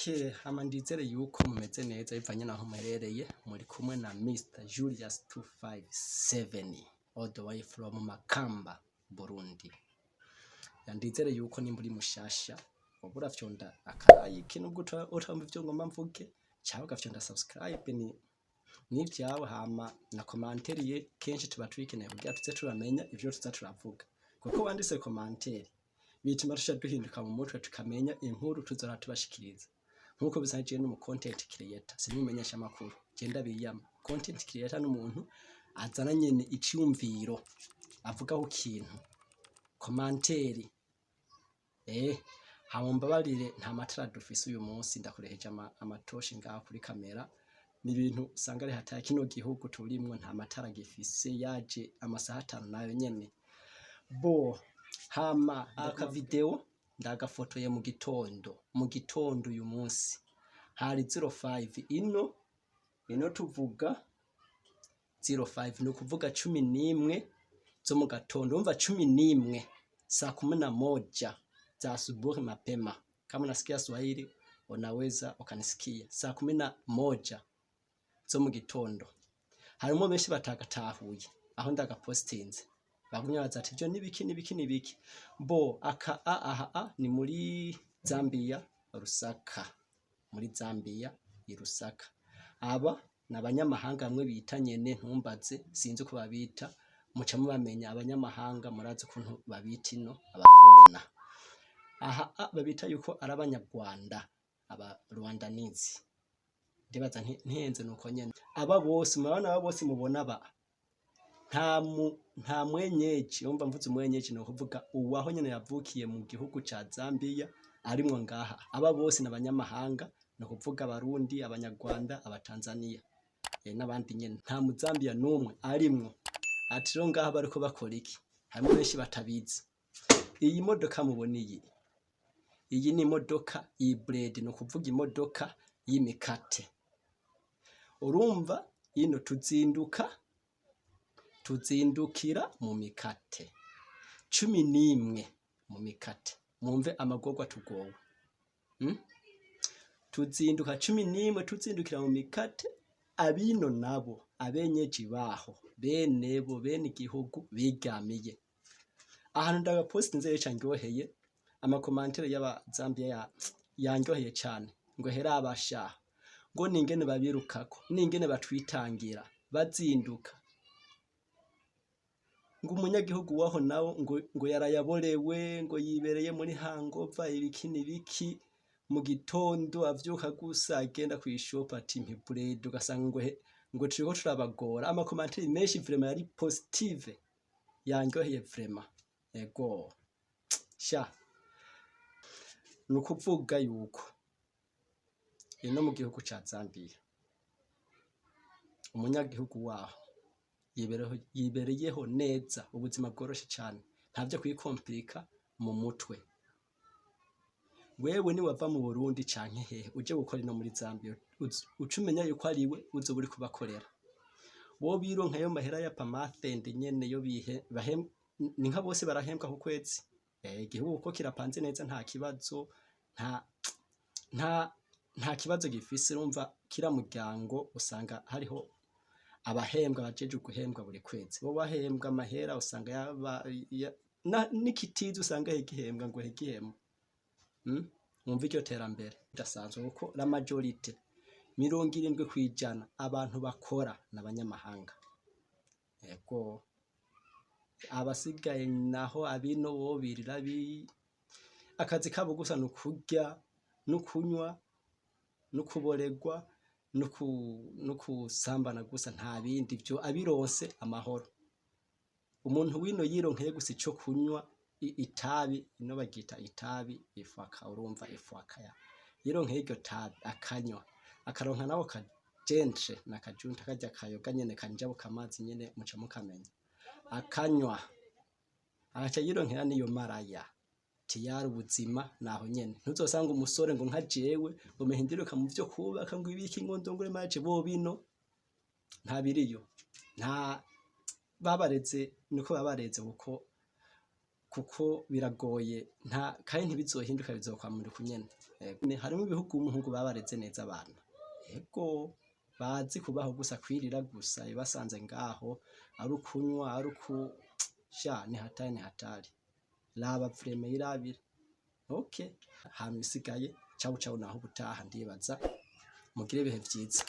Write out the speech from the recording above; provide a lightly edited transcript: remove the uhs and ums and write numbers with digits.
Okay, hama ndizere yuko mumeze neza bivanye naho muherereye muri kumwe na Mr Julius 257 all the way from Makamba, Burundi. Ndizere yuko nimburi mushasha wabura fyonda akayiki nubwo utamva ivyo ngomba mvuge cyangwa gafyonda subscribe ni vyawe hama na commentaire kenshi tuba twikeneye kugira tuze turamenya ivyo tuza turavuga kuko wanditse commentaire bituma tusha duhinduka mu mutwe tukamenya inkuru tuzora tubashikiriza nkuko bisanzwe no mu content creator sinimenyesha makuru genda biyama content creator n'umuntu azana nyene iciyumviro avuga ho kintu commentaire hamumbabarire nta matara dufise uyu munsi ndakureheje amatoshi ngaho kuri kamera ni ibintu usanga ari hata kino gihugu turimwo nta matara gifise yaje amasaha 5 nayo nyene bo hama aka video ndagafotoye mu gitondo uyu munsi hari 05 ino tuvuga 05 no kuvuga 11 zo mu gatondo umva 11 saa 11 za asubuhi mapema kama unasikia Swahili unaweza ukanisikia saa 11 zo mu gitondo harimo benshi batagatahuye aho ndagapostinze bagumya bazati byo nibiki bo aka ni muri Zambia Rusaka muri Zambia i Rusaka aba nabanyamahanga bamwe bita nyene ntumbaze sinzi ko babita muca mubamenya abanyamahanga murazi kuntu babita ino abaforena babita yuko ari abanyarwanda aba Rwandanizi ndibaza ntihenze nuko nyene aba bose murabona aba bose mubona ba nta mwenyeji umva mvuze umwenyeji no kuvuga uwaho nyene yavukiye mu gihugu ca Zambia arimwo ngaha aba bose nabanyamahanga no kuvuga abarundi abanyarwanda abatanzania n'abandi nyene nta mu Zambia numwe arimwo ati ro ngaha bariko bakora iki hamwe benshi batabizi iyi modoka muboniye iyi ni modoka hybrid no kuvuga imodoka y'imikate urumva ino tuzindukira mu mikate 11 mu mikate mumve amagorwa tugowe tuzinduka 11 tuzindukira mu mikate abino nabo abenyeji baho bene igihugu bigamiye ahantu ndaga post nzeye cyangoheye amakomantere y'aba Zambia yangoheye cyane ngo hera abasha ngo ningene babirukako ningene batwitangira bazinduka ngo umunyagihugu waho nawo ngo yarayaborewe ngo yibereye muri hangova ibiki mu gitondo avyuka gusa agenda kwishop ati mpibredo gasanga ngo turiko turabagora amakomantere menshi vraiment yari positive yangoheye vraiment ego sha nukuvuga yuko ino mu gihugu ca Zambia umunyagihugu waho yibereyeho neza ubuzima bworoshe cyane ntavyo kwikomplika mu mutwe wewe ni wava mu Burundi canke hehe uje gukora ino muri Zambia ucumenya yuko ariwe uzo buri kubakorera wo bironkayo mahera ya pamathende nyene yo bihe ni nka bose barahembwa ku kwezi igihugu uko kirapanze neza nta kibazo nta kibazo gifise urumva kira muryango usanga hariho abahembwa bajeje guhembwa buri kwezi bo bahembwa amahera usanga nikitizi usanga hegihembwa ngo hegihembwa mwumva iryo terambere ndasanzwe kuko la majorite 70% abantu bakora n'abanyamahanga yego abasigaye naho abino bo birira akazi kabo gusa no kurya no kunywa no kuboregwa no kusambana gusa nta bindi byo abironse amahoro umuntu wino yironkeye gusa ico kunywa itabi ino bagita itabi ifaka urumva ifaka ya yironkeye iryo tabi akanywa akaronka nawo kajenje nakajunta kajya kayoga nyene kanjabo kamazi nyene muca mukamenya akanywa aca yironkera niyo maraya tiyari ubuzima naho nyene ntuzosanga umusore ngo nka jewe ngo mehindiruka mu byo kubaka ngo ibiki ngo ndongore maje bo bino nta biriyo nta babareze niko babareze kuko biragoye nta kandi ntibizohinduka bizokwamura kunyene harimo ibihugu umuhungu babareze neza abana ego bazi kubaho gusa kwirira gusa ibasanze ngaho ari ukunywa ari ukusha ni hatari raba vreme irabira okay hama isigaye cawu naho ubutaha ndibaza mugire ibihe vyiza.